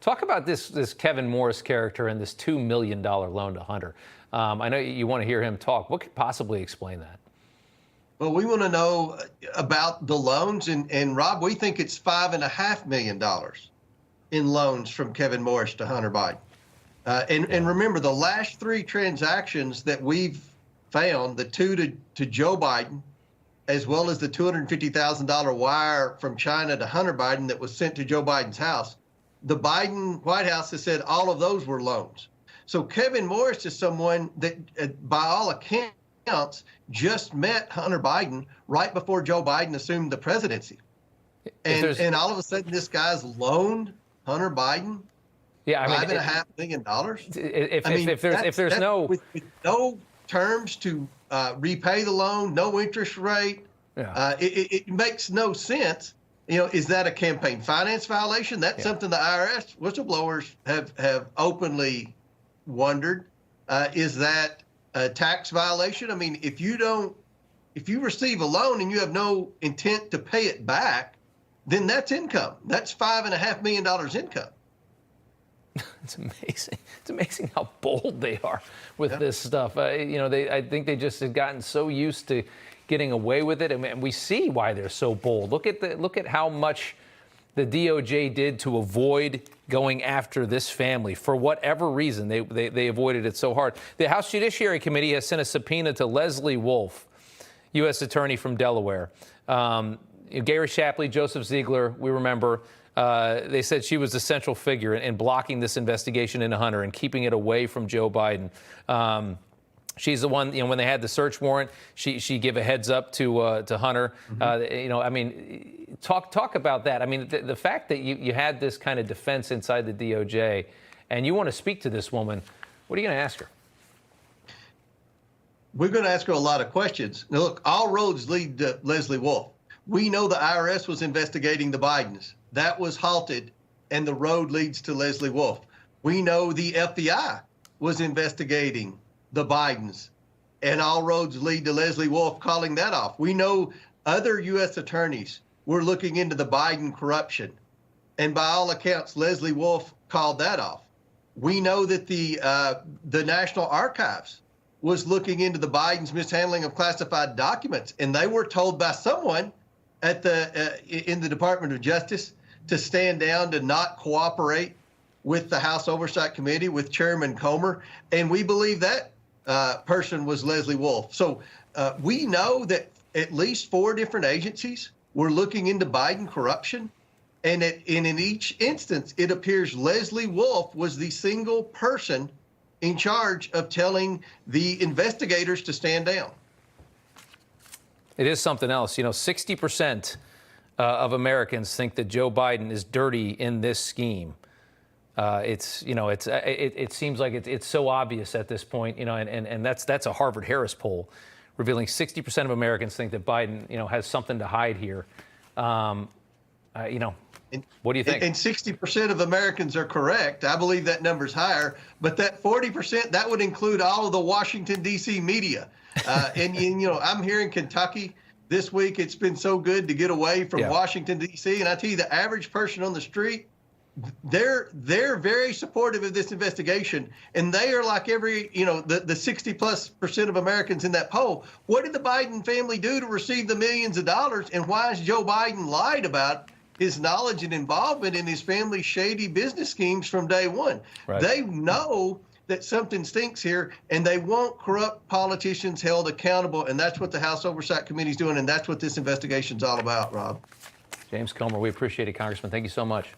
Talk about this Kevin Morris character and this $2 million loan to Hunter. I know you want to hear him talk. What could possibly explain that? Well, we want to know about the loans, and Rob, we think it's $5.5 million in loans from Kevin Morris to Hunter Biden. And remember, the last three transactions that we've found, the two to Joe Biden, as well as the $250,000 wire from China to Hunter Biden that was sent to Joe Biden's house, the Biden White House has said all of those were loans. So Kevin Morris is someone that, by all accounts, just met Hunter Biden right before Joe Biden assumed the presidency. And all of a sudden, this guy's loaned Hunter Biden $5.5 million. If there's no with no terms to repay the loan, no interest rate, it makes no sense. You know, is that a campaign finance violation? That's something the IRS whistleblowers have openly wondered. Is that a tax violation? I mean, if you receive a loan and you have no intent to pay it back, then that's income. That's $5.5 million income. It's amazing. It's amazing how bold they are with this stuff. I think they just have gotten so used to getting away with it. I mean, we see why they're so bold. Look at how much the DOJ did to avoid going after this family. For whatever reason, they avoided it so hard. The House Judiciary Committee has sent a subpoena to Leslie Wolf, U.S. attorney from Delaware. Gary Shapley, Joseph Ziegler, we remember. They said she was the central figure in blocking this investigation into Hunter and keeping it away from Joe Biden. She's the one, when they had the search warrant, she gave a heads up to Hunter. Talk about that. I mean, the fact that you had this kind of defense inside the DOJ and you want to speak to this woman, what are you going to ask her? We're going to ask her a lot of questions. Now, look, all roads lead to Leslie Wolf. We know the IRS was investigating the Bidens. That was halted, and the road leads to Leslie Wolf. We know the FBI was investigating the Bidens, and all roads lead to Leslie Wolf calling that off. We know other U.S. attorneys were looking into the Biden corruption, and by all accounts, Leslie Wolf called that off. We know that the National Archives was looking into the Biden's mishandling of classified documents, and they were told by someone at in the Department of Justice to stand down, to not cooperate with the House Oversight Committee, with Chairman Comer, and we believe that person was Leslie Wolf. So we know that at least 4 different agencies were looking into Biden corruption, and in each instance, it appears Leslie Wolf was the single person in charge of telling the investigators to stand down. It is something else. 60% of Americans think that Joe Biden is dirty in this scheme. It seems like it's so obvious at this point, and that's a Harvard-Harris poll revealing 60% of Americans think that Biden, has something to hide here. What do you think? And 60% of Americans are correct. I believe that number's higher, but that 40%, that would include all of the Washington, D.C. media. I'm here in Kentucky this week. It's been so good to get away from Washington, D.C. And I tell you, the average person on the street, they're very supportive of this investigation. And they are like the 60+% of Americans in that poll. What did the Biden family do to receive the millions of dollars? And why has Joe Biden lied about his knowledge and involvement in his family's shady business schemes from day one? Right. They know that something stinks here, and they want corrupt politicians held accountable, and that's what the House Oversight Committee is doing, and that's what this investigation is all about, Rob. James Comer, we appreciate it, Congressman. Thank you so much.